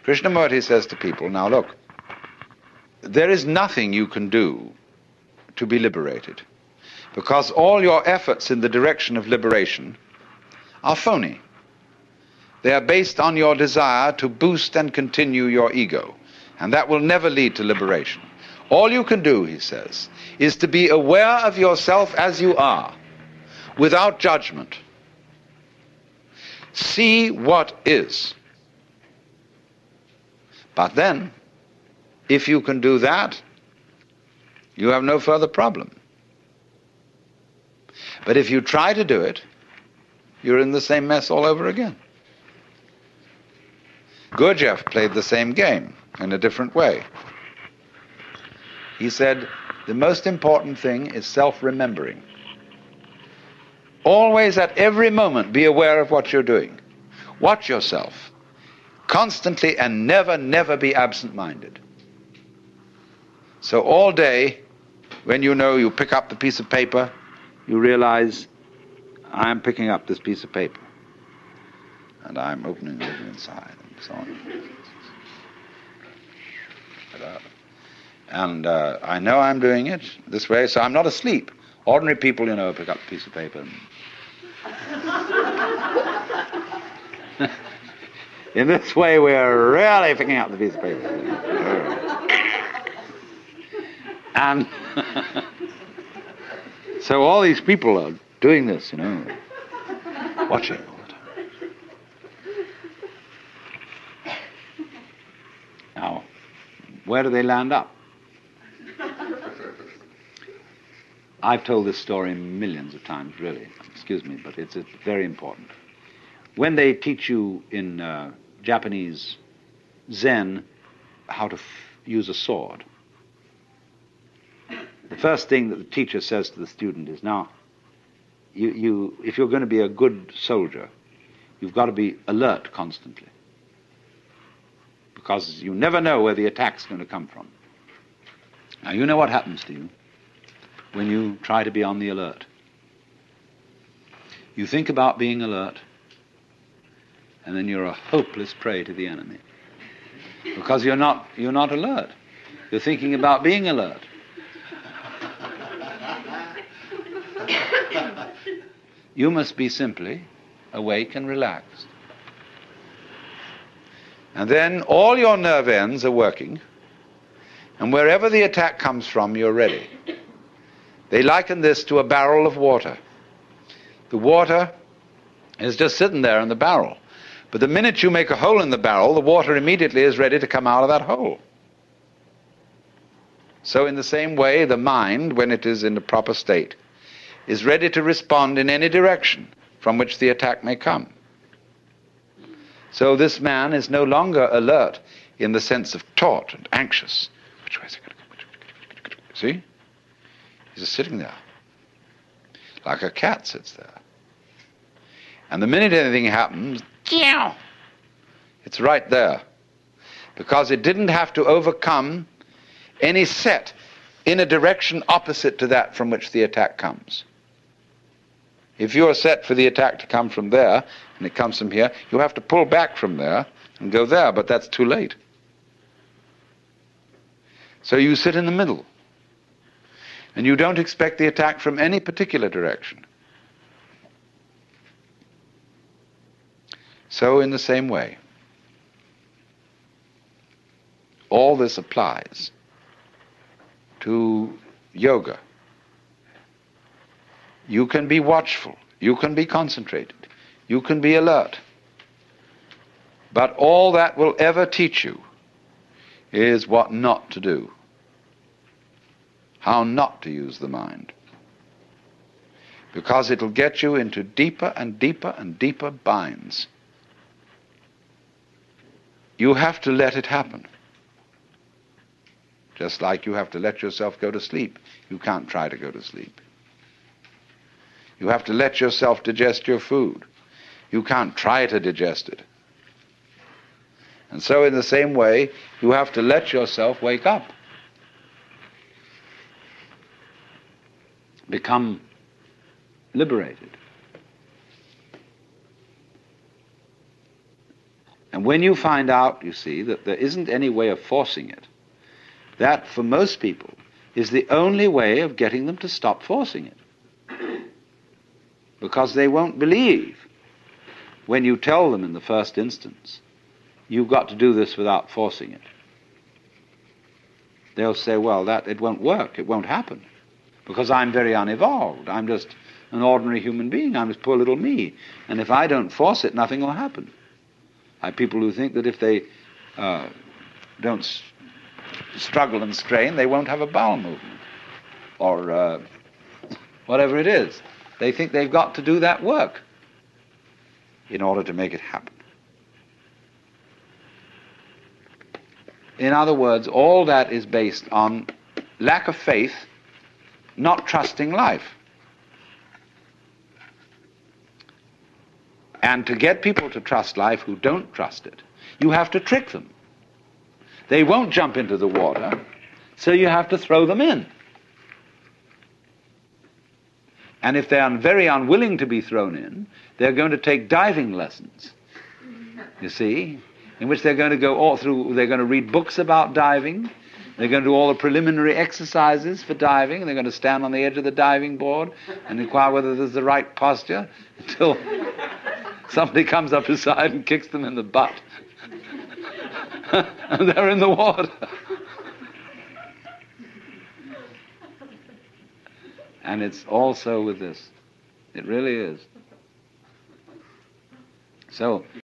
Krishnamurti says to people, now look, there is nothing you can do to be liberated, because all your efforts in the direction of liberation are phony. They are based on your desire to boost and continue your ego, and that will never lead to liberation. All you can do, he says, is to be aware of yourself as you are, without judgment. See what is. But then, if you can do that, you have no further problem. But if you try to do it, you're in the same mess all over again. Gurdjieff played the same game in a different way. He said, the most important thing is self-remembering. Always at every moment be aware of what you're doing. Watch yourself constantly and never, never be absent-minded. So all day, when you know you pick up the piece of paper, you realize, I'm picking up this piece of paper. And I'm opening it inside and so on. And I know I'm doing it this way, so I'm not asleep. Ordinary people, you know, pick up a piece of paper. In this way, we're really picking up the piece of paper. And so all these people are doing this, you know, watching all the time. Now, where do they land up? I've told this story millions of times, really. Excuse me, but it's very important. When they teach you in Japanese Zen how to use a sword, the first thing that the teacher says to the student is, now, if you're going to be a good soldier, you've got to be alert constantly, because you never know where the attack's going to come from. Now, you know what happens to you when you try to be on the alert. You think about being alert, and then you're a hopeless prey to the enemy, because you're not alert. You're thinking about being alert. You must be simply awake and relaxed. And then all your nerve ends are working, and wherever the attack comes from, you're ready. They liken this to a barrel of water. The water is just sitting there in the barrel. But the minute you make a hole in the barrel, the water immediately is ready to come out of that hole. So in the same way, the mind, when it is in the proper state, is ready to respond in any direction from which the attack may come. So this man is no longer alert in the sense of taut and anxious. Which way is it going to go? See? He's just sitting there, like a cat sits there. And the minute anything happens, it's right there. Because it didn't have to overcome any set in a direction opposite to that from which the attack comes. If you're set for the attack to come from there, and it comes from here, you have to pull back from there and go there, but that's too late. So you sit in the middle. And you don't expect the attack from any particular direction. So in the same way, all this applies to yoga. You can be watchful, you can be concentrated, you can be alert. But all that will ever teach you is what not to do. How not to use the mind. Because it'll get you into deeper and deeper and deeper binds. You have to let it happen. Just like you have to let yourself go to sleep. You can't try to go to sleep. You have to let yourself digest your food. You can't try to digest it. And so in the same way, you have to let yourself wake up. Become liberated. And And when you find out, you see, that there isn't any way of forcing it, that, for most people, is the only way of getting them to stop forcing it. Because they won't believe when you tell them in the first instance, you've got to do this without forcing it. They'll say, well, it won't work, it won't happen, because I'm very unevolved. I'm just an ordinary human being. I'm just poor little me. And if I don't force it, nothing will happen. I have people who think that if they don't struggle and strain, they won't have a bowel movement, or whatever it is. They think they've got to do that work in order to make it happen. In other words, all that is based on lack of faith, not trusting life. And to get people to trust life who don't trust it, you have to trick them. They won't jump into the water, so you have to throw them in. And if they are very unwilling to be thrown in, they're going to take diving lessons, you see, in which they're going to go all through, they're going to read books about diving, they're going to do all the preliminary exercises for diving, they're going to stand on the edge of the diving board and inquire whether there's the right posture until somebody comes up beside and kicks them in the butt. And they're in the water. And it's also with this. It really is. So